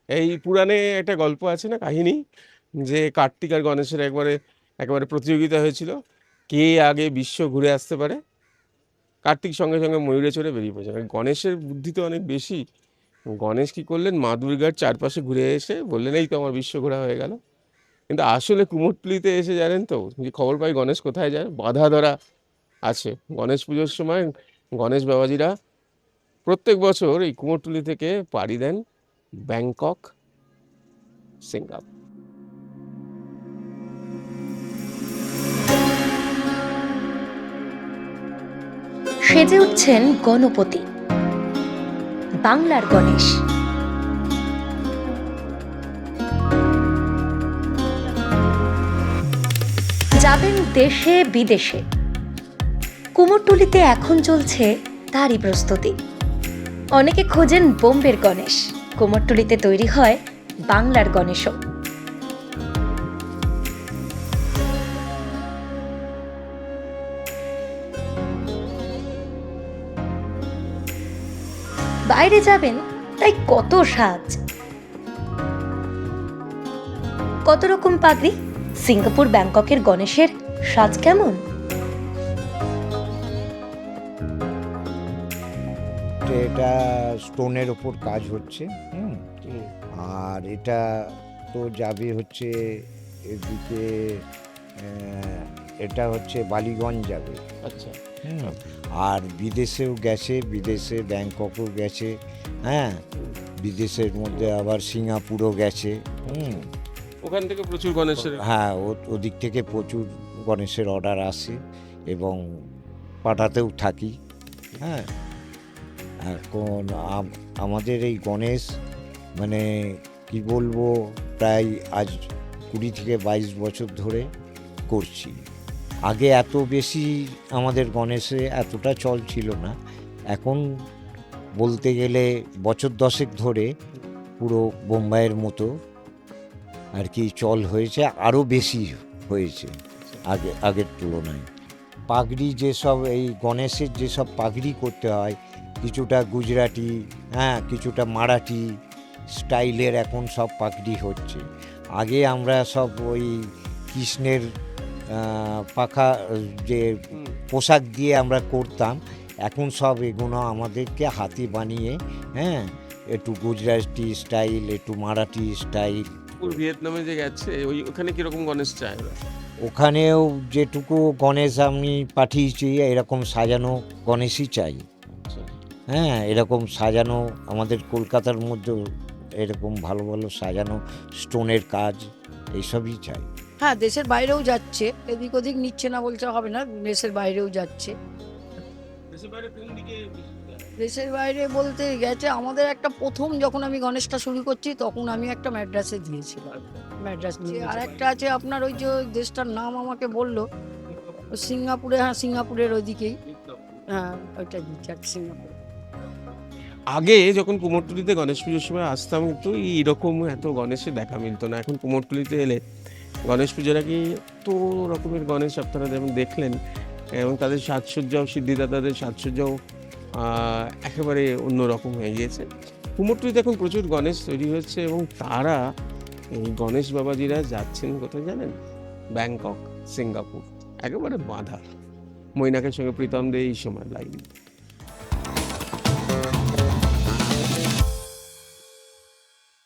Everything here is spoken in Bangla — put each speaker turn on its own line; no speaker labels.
এই পুরাণে একটা গল্প আছে না, কাহিনী, যে কার্তিক আর গণেশের একেবারে প্রতিযোগিতা হয়েছিল, কে আগে বিশ্ব ঘুরে আসতে পারে। কার্তিক সঙ্গে সঙ্গে ময়ূরে চড়ে বেরিয়ে পড়েছে। আর গণেশের বুদ্ধি তো অনেক বেশি। গণেশ কি করলেন, মা দুর্গার চারপাশে ঘুরে এসে বললেন, এই তো আমার বিশ্ব ঘোরা হয়ে গেল। কিন্তু আসলে কুমোরটুলিতে এসে জানেন তো, যে খবর পাই গণেশ কোথায় যায়, বাধা ধরা আছে। গণেশ পুজোর সময় গণেশ বাবাজিরা প্রত্যেক বছর এই কুমোরটুলি থেকে পাড়ি দেন ব্যাংকক, সিঙ্গাপুর।
সেজে উঠছেন গণপতি, বাংলার গণেশ। যাবেন দেশে বিদেশে, কুমোরটুলিতে এখন চলছে তারই প্রস্তুতি। অনেকে খোঁজেন বোম্বের গণেশ, কুমোরটুলিতে তৈরি হয় বাংলার গণেশও। বাইরে যাবেন তাই কত সাজ, কত রকম পাগড়ি। সিঙ্গাপুর ব্যাংককের গণেশের সাজ কেমন?
এটা স্টোনের ওপর কাজ হচ্ছে। আর এটা তো যাবে হচ্ছে এদিকে, এটা হচ্ছে বালিগঞ্জ যাবে।
আচ্ছা।
আর বিদেশেও গেছে, বিদেশে ব্যাংককও গেছে। হ্যাঁ, বিদেশের মধ্যে আবার সিঙ্গাপুরও গেছে।
ওখান থেকে প্রচুর গণেশের,
হ্যাঁ, ওদিক থেকে প্রচুর গণেশের অর্ডার আসে এবং পাঠাতেও থাকি। হ্যাঁ, এখন আমাদের এই গণেশ মানে কি বলবো, প্রায় আজ 20 থেকে 22 বছর ধরে করছি। আগে এত বেশি আমাদের গণেশে এতটা চল ছিল না। এখন বলতে গেলে বছর 10 ধরে পুরো বোম্বাইয়ের মতো আর কি চল হয়েছে, আরও বেশি হয়েছে আগের তুলনায়। পাগড়ি যেসব এই গণেশের যেসব পাগড়ি করতে হয়, কিছুটা গুজরাটি, হ্যাঁ, কিছুটা মারাঠি স্টাইলের এখন সব পাগড়ি হচ্ছে। আগে আমরা সব ওই কৃষ্ণের পাখা যে পোশাক দিয়ে আমরা করতাম, এখন সব এগুলো আমাদেরকে হাতে বানিয়ে, হ্যাঁ, একটু গুজরাটি স্টাইল, একটু মারাঠি স্টাইল।
ভিয়েতনামে যে গেছে, ওখানে কিরকম গণেশ চায় ওরা?
ওখানেও যেটুকু গণেশ আমি পাঠিয়েছি এরকম সাজানো গণেশই চাই। হ্যাঁ, এরকম সাজানো আমাদের কলকাতার মধ্যেও এরকম ভালো ভালো সাজানো স্টোনের কাজ এইসবই চাই।
হ্যাঁ, দেশের বাইরেও যাচ্ছে, এদিক ওদিক নিচ্ছে না বলতে হবে না, দেশের বাইরেও যাচ্ছে। দেশের বাইরে বলতে গেছে, আমাদের একটা প্রথম যখন আমি গণেশটা শুরু করছি তখন আমি একটা ম্যাড্রাসে দিয়েছিলাম। ম্যাড্রাস নিয়ে আর একটা আছে আপনার, ওই যে দেশটার নাম আমাকে বললো, সিঙ্গাপুরে। হ্যাঁ, সিঙ্গাপুরের ওইদিকেই। হ্যাঁ, ওইটা দিচ্ছি সিঙ্গাপুর।
আগে যখন কুমোরটুলিতে গণেশ পুজোর সময় আসতাম, কিন্তু এইরকম এত গণেশের দেখা মিলতো না। এখন কুমোরটুলিতে এলে গণেশ পুজোর আগে এত রকমের গণেশ আপনারা যেমন দেখলেন, এবং তাদের সাজসজ্জাও, সিদ্ধিদাতাদের সাজসজ্জাও একেবারে অন্যরকম হয়ে গিয়েছে। কুমোরটুলিতে এখন প্রচুর গণেশ তৈরি হচ্ছে, এবং তারা এই গণেশ বাবাজিরা যাচ্ছেন কোথায় জানেন? ব্যাংকক, সিঙ্গাপুর, একেবারে বাঁধা। মৈনাকের সঙ্গে প্রীতম দে এই সময় লাইন।